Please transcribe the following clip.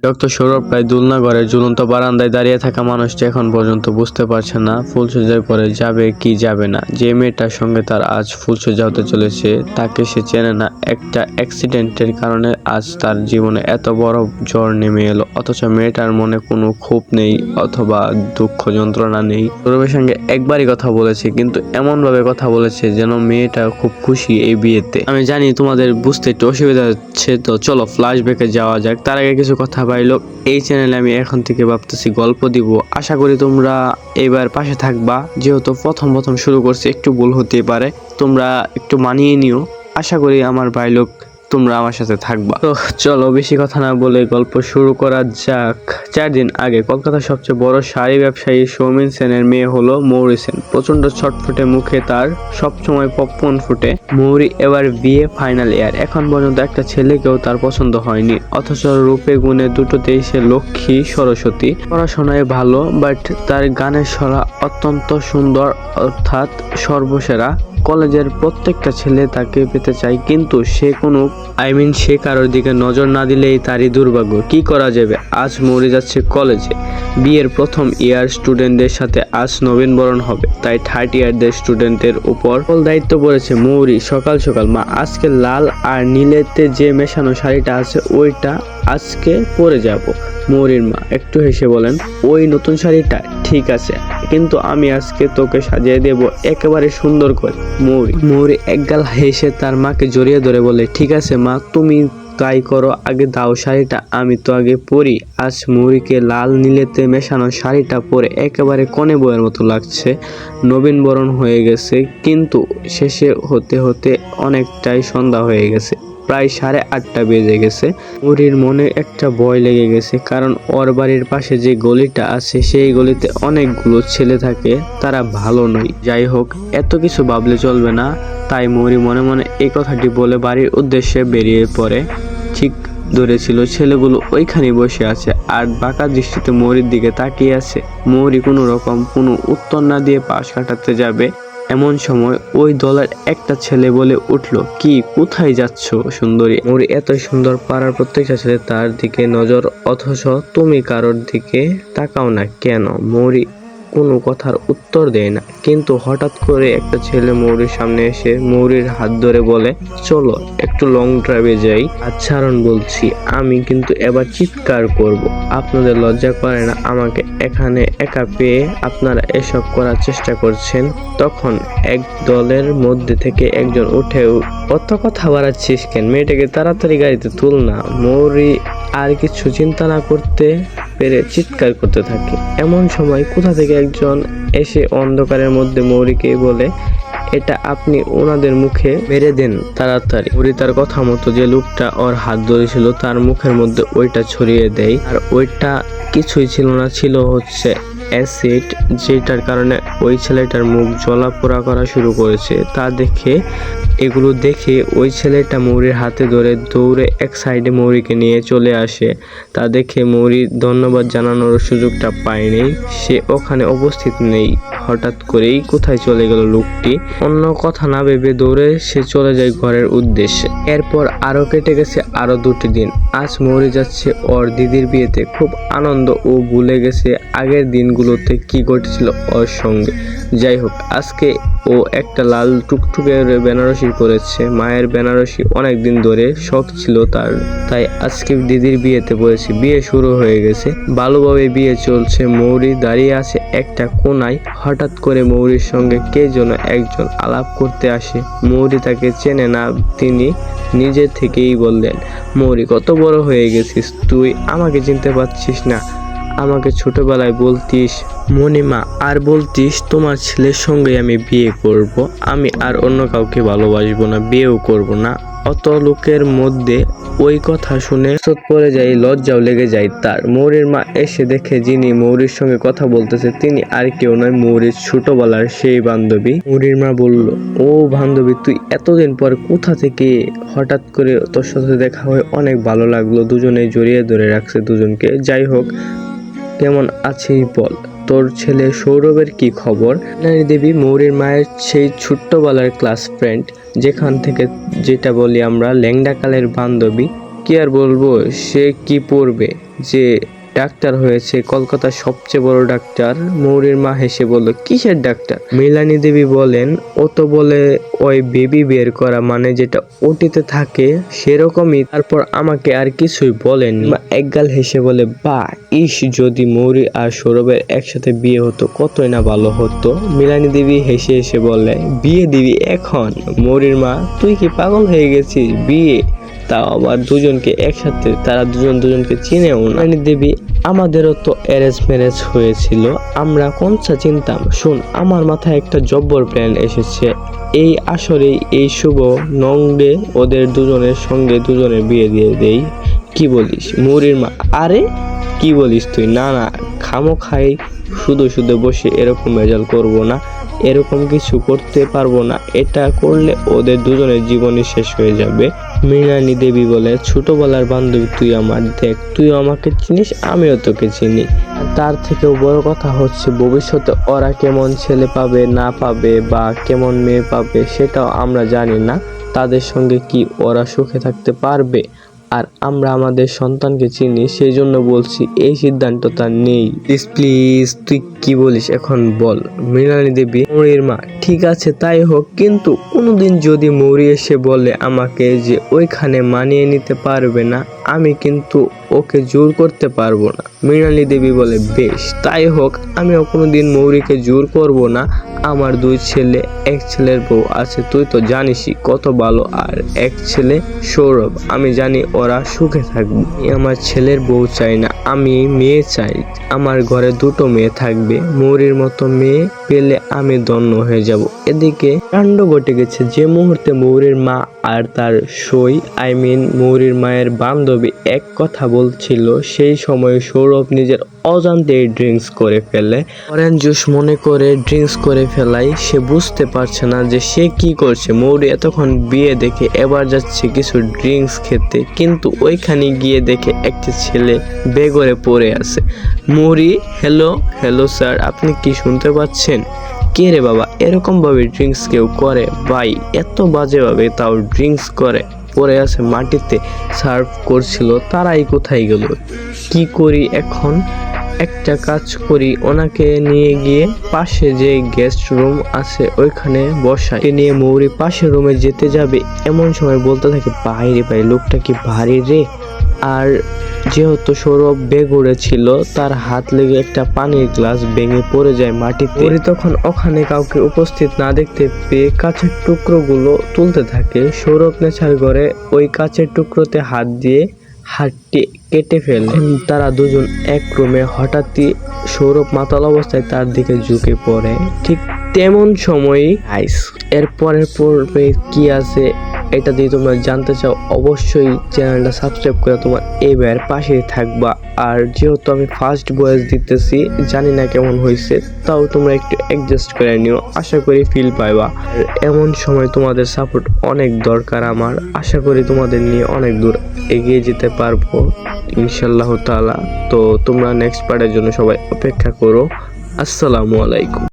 Doctor Sourav প্রায় দুলনা ঘরের ঝুলন্ত বারান্দায় দাঁড়িয়ে থাকা মানুষটি এখন পর্যন্ত বুঝতে পারছে না ফুলসজ্জার পরে যাবে কি যাবে না। যে মেয়েটার সঙ্গে তার আজ ফুলসজ্জা হতে চলেছে তাকে সে চেনে না। একটা অ্যাক্সিডেন্টের কারণে আজ তার জীবনে এত বড় ঝড় নেমে এলো, অথচ মেয়েটার মনে কোনো ক্ষোভ নেই অথবা দুঃখ যন্ত্রণা নেই। সৌরভের সঙ্গে একবারই কথা বলেছে, কিন্তু এমন ভাবে কথা বলেছে যেন মেয়েটা খুব খুশি এই বিয়েতে। আমি জানি তোমাদের বুঝতে একটু অসুবিধা হচ্ছে, তো চলো ফ্ল্যাশব্যাকে যাওয়া যাক। তার আগে কিছু কথা বাইলো, এই চ্যানেলে আমি এখন থেকে ভাবতেছি গল্প দিব। আশা করি তোমরা এবার পাশে থাকবা। যেহেতু প্রথম শুরু করছি, একটু ভুল হতে পারে, তোমরা একটু মানিয়ে নিও। আশা করি আমার ভাই লোক তোমরা আমার সাথে থাকবা। তো চলো বেশি কথা না বলে গল্প শুরু করা যাক। 4 দিন আগে কলকাতার সবচেয়ে বড় শাড়ি ব্যবসায়ী সৌমিন সেনের মেয়ে হলো মৌরি সেন। প্রচন্ড ছটফটে মুখে তার সবসময় পপকর্ন ফুটে। মৌরি এবার বিয়ে ফাইনাল ইয়ার, এখন পর্যন্ত একটা ছেলেকেও তার পছন্দ হয়নি, অথচ রূপে গুণে দুটোতেই সে লক্ষ্মী সরস্বতী। পড়াশোনায় ভালো, বাট তার গানের স্বরা অত্যন্ত সুন্দর, অর্থাৎ সর্বসেরা। কলেজের প্রত্যেকটা ছেলে তাকে পেতে চায়, কিন্তু সে সে কারোর দিকে নজর না দিলেই তারই দুর্ভাগ্য। কি করা যাবে? আজ মৌরি যাচ্ছে কলেজে। বিয়ের প্রথম ইয়ার স্টুডেন্টদের সাথে আজ নবীনবরণ হবে, তাই থার্ড ইয়ারদের স্টুডেন্টের উপর দায়িত্ব পড়েছে মৌরি। সকাল মা, আজকে লাল আর নীলেতে যে মেশানো শাড়িটা আছে ওইটা আজকে পরে যাব। মৌরির মা একটু হেসে বলেন, ওই নতুন শাড়িটা? ঠিক আছে, কিন্তু আমি আজকে তোকে সাজিয়ে দেব একেবারে সুন্দর করে। মৌরি একগাল হেসে তার মাকে জড়িয়ে ধরে বলে, ঠিক আছে মা, তুমি তাই করো, আগে দাও শাড়িটা, আমি তো আগে পরি। আজ মৌরিকে লাল নীলেতে মেশানো শাড়িটা পরে একেবারে কনে বউয়ের মতো লাগছে। নবীনবরণ হয়ে গেছে, কিন্তু শেষে হতে হতে অনেকটাই সন্ধ্যা হয়ে গেছে, প্রায় 8:30 বেজে গেছে। মৌরির মনে একটা ভয় লেগে গেছে, কারণ ওর বাড়ির পাশে যে গলিটা আছে সেই গলিতে অনেকগুলো ছেলে থাকে, তারা ভালো নয়। যাই হোক, এত কিছু ভাবলে চলবে না, তাই মৌরি মনে মনে এই কথাটি বলে বাড়ির উদ্দেশ্যে বেরিয়ে পড়ে। ঠিক ধরেছিল, ছেলেগুলো ওইখানে বসে আছে আর বাঁকা দৃষ্টিতে মৌরির দিকে তাকিয়ে আছে। মৌরি কোনো রকম কোনো উত্তর না দিয়ে পাশ কাটাতে যাবে, এমন সময় ওই দলের একটা ছেলে বলে উঠল, কি কোথায় যাচ্ছ সুন্দরী? মৌরি এত সুন্দর, পাড়ার প্রত্যেকটা ছেলে তার দিকে নজর, অথচ তুমি কারোর দিকে তাকাও না কেন? মৌরি কোনো কথার উত্তর দেয় না, কিন্তু হঠাৎ করে একটা ছেলে মৌরির সামনে এসে মৌরির হাত ধরে বলে, চলো একটু লং ড্রাইভে যাই। আচ্ছারণ বলছি, আমি কিন্তু এবার চিৎকার করব। আপনাদের লজ্জা করে না আমাকে এখানে একা পেয়ে আপনারা এসব করার চেষ্টা করছেন? তখন এক দলের মধ্যে থেকে একজন উঠে, কত কথা বাড়াচ্ছিস কেন? মেয়েটাকে তাড়াতাড়ি গাড়িতে তুল না। মৌরি আর কিছু চিন্তা না করতে পেরে চিৎকার করতে থাকে। এমন সময় কোথা থেকে একজন এসে অন্ধকারের মধ্যে মৌরিকে বলে, এটা আপনি ওনাদের মুখে মেরে দেন তাড়াতাড়ি। মৌরি তার কথা মতো যে লোকটা ওর হাত ধরেছিল তার মুখের মধ্যে ওইটা ছড়িয়ে দেয়, আর ওইটা কিছুই ছিল না, ছিল হচ্ছে অ্যাসিড, যেটার কারণে ওই ছেলেটার মুখ জ্বলা পোড়া করা শুরু করেছে। এগুলো দেখে ওই ছেলেটা মৌরির হাতে ধরে দৌড়ে এক সাইডে মৌরিকে নিয়ে চলে আসে। তা দেখে মৌরি ধন্যবাদ জানানোর সুযোগটা পায়নি, সে ওখানে উপস্থিত নেই। হঠাৎ করেই কোথায় চলে গেল লোকটি, অন্য কথা না ভেবে দৌড়ে সে চলে যায় ঘরের উদ্দেশ্যে। এরপর আরো কেটে গেছে আরো 2টি দিন। আজ মৌরি যাচ্ছে ওর দিদির বিয়েতে, খুব আনন্দ ও ভুলে গেছে আগের দিনগুলোতে কি ঘটেছিল ওর সঙ্গে। যাই হোক, আজকে ও একটা লাল টুকটুকে বেনারসি পরেছে। মায়ের বেনারসি অনেকদিন ধরে শখ ছিল তার, তাই আজকে দিদির বিয়েতে পড়েছে। বিয়ে শুরু হয়ে গেছে, ভালোভাবে বিয়ে চলছে। মৌরি দাঁড়িয়ে আছে একটা কোনায়। হঠাৎ করে মৌরির সঙ্গে কে যেন একজন আলাপ করতে আসে। মৌরি তাকে চেনে না, তিনি নিজে থেকেই বললেন, মৌরি কত বড় হয়ে গেছিস তুই, আমাকে চিনতে পারছিস না? আমাকে ছোটবেলায় বলতিস মণিমা, আর বলতিস তোমার ছেলের সঙ্গে আমি বিয়ে করব, আমি আর অন্য কাউকে ভালোবাসবো না, বিয়েও করব না। অত লোকের মধ্যে ওই কথা শুনে চোট পড়ে যায়, লজ্জাও লেগে যায় তার। মৌরির মা এসে দেখে যিনি মৌরির সঙ্গে কথা বলতেছে তিনি আর কেউ নয়, মৌরির ছোটবেলার সেই বান্ধবী। মৌরির মা বলল, ও বান্ধবী, তুই এতদিন পর কোথা থেকে? হঠাৎ করে তোর সাথে দেখা হয়ে অনেক ভালো লাগলো। দুজনেই জড়িয়ে ধরে রাখছে দুজনকে। যাই হোক, কেমন আছিস বল, তোর ছেলে সৌরভের কি খবর? নারী দেবী মৌরির মায়ের সেই ছোট্টবেলার ক্লাস ফ্রেন্ড, যেখান থেকে যেটা বলি আমরা ল্যাংডাকালের বান্ধবী। কি আর বলবো, সে কি পড়বে, যে ডাক্তার হয়েছে, কলকাতার সবচেয়ে বড় ডাক্তার। মৌরির মা হেসে বলল, কিসের ডাক্তার? মৃণালিনী দেবী বলেন, ও তো বলে ওই বেবি বের করা, মানে যেটা ওটিতে থাকে সেরকমই। তারপর আমাকে আর কিছুই বলেননি। মা একগাল হেসে বলে, বাহ, ইস, যদি মৌরি আর সৌরভের একসাথে বিয়ে হতো কতই না ভালো হতো। মৃণালিনী দেবী হেসে হেসে বলে, বিয়ে দিবি এখন? মৌরির মা, তুই কি পাগল হয়ে গেছিস? বিয়ে, তাও আবার দুজনকে একসাথে? তারা দুজনকে চিনেও না। মৃণালিনী দেবী, আমাদেরও তো অ্যারেঞ্জ ম্যারেজ হয়েছিল, আমরা কোনটা চিনতাম? শোন, আমার মাথায় একটা জব্বর প্ল্যান এসেছে। এই আসরেই এই শুভ নংডে ওদের দুজনের সঙ্গে দুজনের বিয়ে দিয়ে দেই। কি বলিস? মৌরির মা, আরে কি বলিস তুই? না না, খামোখাই শুধু শুধু বসে এরকম ভেজাল করবো না, এরকম কিছু করতে পারবো না। এটা করলে ওদের দুজনের জীবনই শেষ হয়ে যাবে। মৃণালিনী দেবী বলে, ছোটবেলার বান্ধবী তুই আমার, দেখ তুইও আমাকে চিনিস, আমিও তোকে চিনি। তার থেকেও বড় কথা হচ্ছে ভবিষ্যতে ওরা কেমন ছেলে পাবে না পাবে বা কেমন মেয়ে পাবে সেটাও আমরা জানি না। তাদের সঙ্গে কি ওরা সুখে থাকতে পারবে? আর আমরা আমাদের সন্তানকে চিনি, সেই জন্য বলছি এই সিদ্ধান্তটা নেই। প্লিজ তুই কি বলিস এখন বল। মৃণালিনী দেবী, মৌরির মা, ঠিক আছে তাই হোক, কিন্তু কোনোদিন যদি মৌরি এসে বলে আমাকে যে ওইখানে মানিয়ে নিতে পারবে না, আমি কিন্তু ওকে জোর করতে পারবো না। মৃণালিনী দেবী বলে, বেশ তাই হোক, আমিও কোনোদিন মৌরিকে জোর করব না। আমার দুই ছেলে, এক ছেলের বউ আছে, তুই তো জানিসই কত ভালো, আর এক ছেলে সৌরভ, আমি জানি ওরা সুখে থাকবে। আমার ছেলের বউ চাই না, আমি মেয়ে চাই। আমার ঘরে দুটো মেয়ে থাকবে, মৌরির মতো মেয়ে পেলে আমি ধন্য হয়ে যাব। এদিকে কাণ্ড ঘটে গেছে। যে মুহূর্তে মৌরির মা আর তার মৌরির মায়ের বান্ধবী এক কথা বলছিল, সেই সময় সৌরভ নিজের অজান্তেই ড্রিঙ্কস করে ফেলে। অরেঞ্জ জুস মনে করে ড্রিঙ্কস করে ফেলায় সে বুঝতে পারছে না যে সে কি করছে। মৌরি এতক্ষণ বিয়ে দেখে এবার যাচ্ছে কিছু ড্রিঙ্কস খেতে, কিন্তু ওইখানে গিয়ে দেখে একটা ছেলে বেঘরে পড়ে আছে। মৌরি, হ্যালো হ্যালো স্যার, আপনি কি শুনতে পাচ্ছেন? কে রে বাবা, এরকম ভাবে ড্রিঙ্কস কেউ করে? ভাই, এত বাজে ভাবে তাও ড্রিঙ্কস করে? পড়ে আছে মাটিতে, সার্ভ করছিল, তারাই কোথায় গেল? কি করি এখন? একটা কাজ করি, ওনাকে নিয়ে গিয়ে পাশে যে গেস্ট রুম আছে ওইখানে বসাই। নিয়ে মৌরি পাশের রুমে যেতে যাবে, এমন সময় বলতে থাকে, বাইরে ভাই, লোকটা কি ভারী রে। আর যেহেতু সৌরভ বেঘরে ছিল, তার হাত লেগে একটা পানির গ্লাস ভেঙে পড়ে যায় মাটিতে। মৌরি তখন ওখানে কাউকে উপস্থিত না দেখতে পেয়ে কাঁচের টুকরোগুলো তুলতে থাকে। সৌরভ নেশার ঘরে ওই কাঁচের টুকরোতে হাত দিয়ে হাতটি কেটে ফেলে। তারা দুজন এক রুমে, হঠাৎই সৌরভ মাতাল অবস্থায় তার দিকে ঝুঁকে পড়ে। ঠিক তেমন সময়ই এর পরের পর্বে কি আছে এটা দিয়ে তোমরা জানতে চাও, অবশ্যই চ্যানেলটা সাবস্ক্রাইব করে তোমার এই ভাইয়ের পাশেই থাকবা। আর যেহেতু আমি ফার্স্ট ভয়েস দিতেছি, জানি না কেমন হয়েছে, তাও তোমরা একটু অ্যাডজাস্ট করে নিও, আশা করি ফিল পাইবা। আর এমন সময় তোমাদের সাপোর্ট অনেক দরকার আমার, আশা করি তোমাদের নিয়ে অনেক দূর এগিয়ে যেতে পারবো ইনশাআল্লাহ তাআলা। তো তোমরা নেক্সট পার্টের জন্য সবাই অপেক্ষা করো। আসসালামু আলাইকুম।